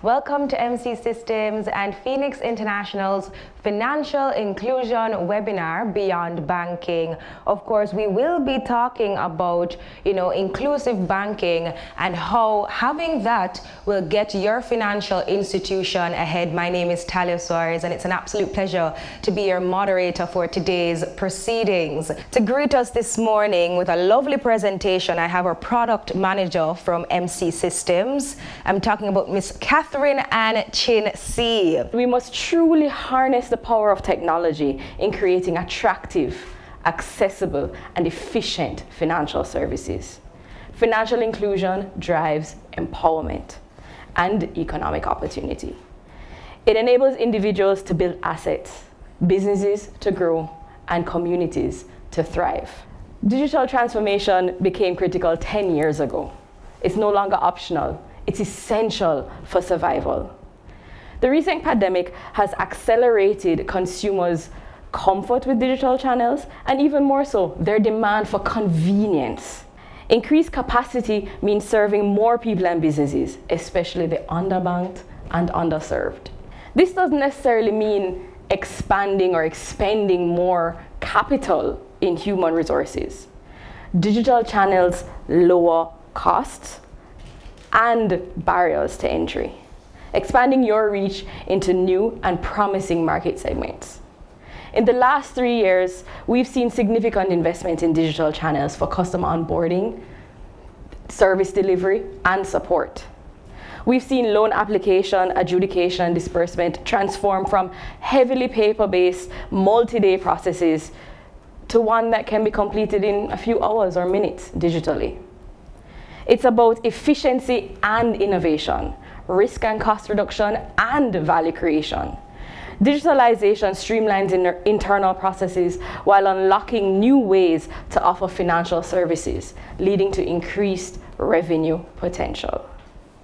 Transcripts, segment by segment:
Welcome to MC Systems and Phoenix International's Financial Inclusion webinar, Beyond Banking. Of course, we will be talking about, inclusive banking and how having that will get your financial institution ahead. My name is Talia Suarez, and it's an absolute pleasure to be your moderator for today's proceedings. To greet us this morning with a lovely presentation, I have our product manager from MC Systems. I'm talking about Miss Catherine Ann Chin C. We must truly harness the power of technology in creating attractive, accessible, and efficient financial services. Financial inclusion drives empowerment and economic opportunity. It enables individuals to build assets, businesses to grow, and communities to thrive. Digital transformation became critical 10 years ago. It's no longer optional. It's essential for survival. The recent pandemic has accelerated consumers' comfort with digital channels, and even more so, their demand for convenience. Increased capacity means serving more people and businesses, especially the underbanked and underserved. This doesn't necessarily mean expanding or expending more capital in human resources. Digital channels lower costs and barriers to entry, expanding your reach into new and promising market segments. In the last 3 years, we've seen significant investment in digital channels for customer onboarding, service delivery, and support. We've seen loan application, adjudication, and disbursement transform from heavily paper-based, multi-day processes to one that can be completed in a few hours or minutes digitally. It's about efficiency and innovation, risk and cost reduction, and value creation. Digitalization streamlines internal processes while unlocking new ways to offer financial services, leading to increased revenue potential.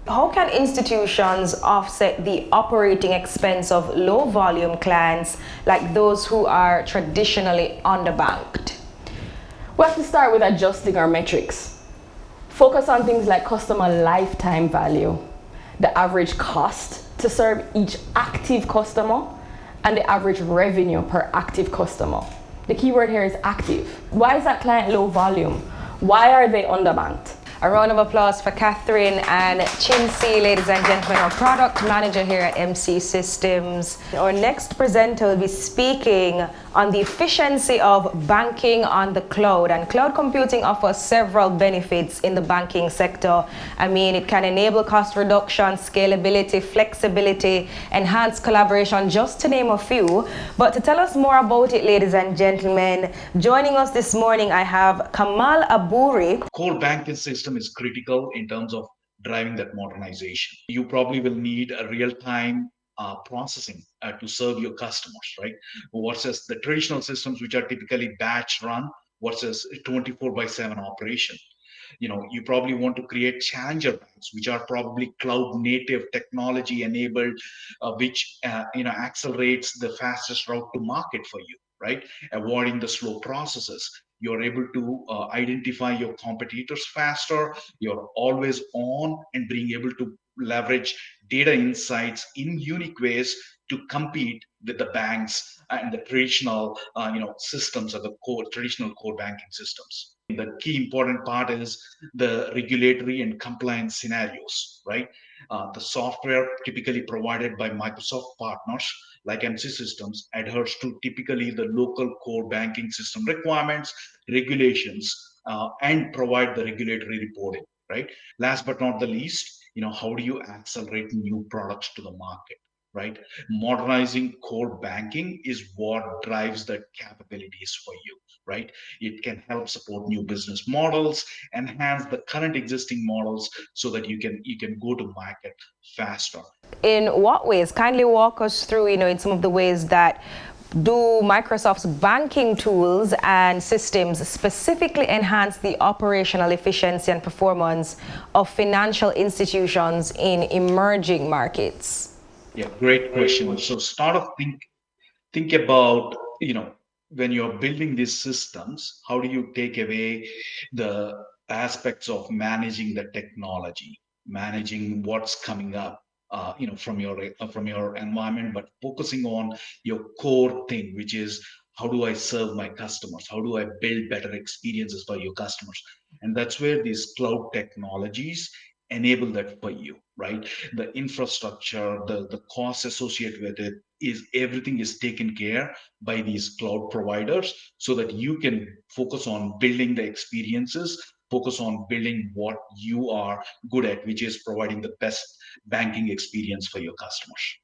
How can institutions offset the operating expense of low volume clients like those who are traditionally underbanked? We have to start with adjusting our metrics. Focus on things like customer lifetime value, the average cost to serve each active customer, and the average revenue per active customer. The key word here is active. Why is that client low volume? Why are they underbanked? A round of applause for Catherine and Chinsey, ladies and gentlemen, our product manager here at MC Systems. Our next presenter will be speaking on the efficiency of banking on the cloud. And cloud computing offers several benefits in the banking sector. It can enable cost reduction, scalability, flexibility, enhanced collaboration, just to name a few. But to tell us more about it, ladies and gentlemen, joining us this morning, I have Kamal Abouri. Core banking system is critical in terms of driving that modernization. You probably will need a real-time processing to serve your customers, right? Versus the traditional systems, which are typically batch run, versus 24/7 operation. You probably want to create challenger banks, which are probably cloud native technology enabled, which accelerates the fastest route to market for you, right? Avoiding the slow processes. You're able to identify your competitors faster. You're always on and being able to leverage data insights in unique ways to compete with the banks and the traditional systems of the traditional core banking systems. The key important part is the regulatory and compliance scenarios, right? The software typically provided by Microsoft partners like MC Systems adheres to typically the local core banking system requirements, regulations, and provide the regulatory reporting, right? Last but not the least, how do you accelerate new products to the market? Right? Modernizing core banking is what drives the capabilities for you, right? It can help support new business models, enhance the current existing models so that you can go to market faster. In what ways? Kindly walk us through, in some of the ways that do Microsoft's banking tools and systems specifically enhance the operational efficiency and performance of financial institutions in emerging markets? Yeah, great question. So start off think about, when you're building these systems, how do you take away the aspects of managing the technology, managing what's coming up, from your environment, but focusing on your core thing, which is how do I serve my customers? How do I build better experiences for your customers? And that's where these cloud technologies enable that for you, right? The infrastructure, the costs associated with it is everything is taken care by these cloud providers so that you can focus on building the experiences, focus on building what you are good at, which is providing the best banking experience for your customers.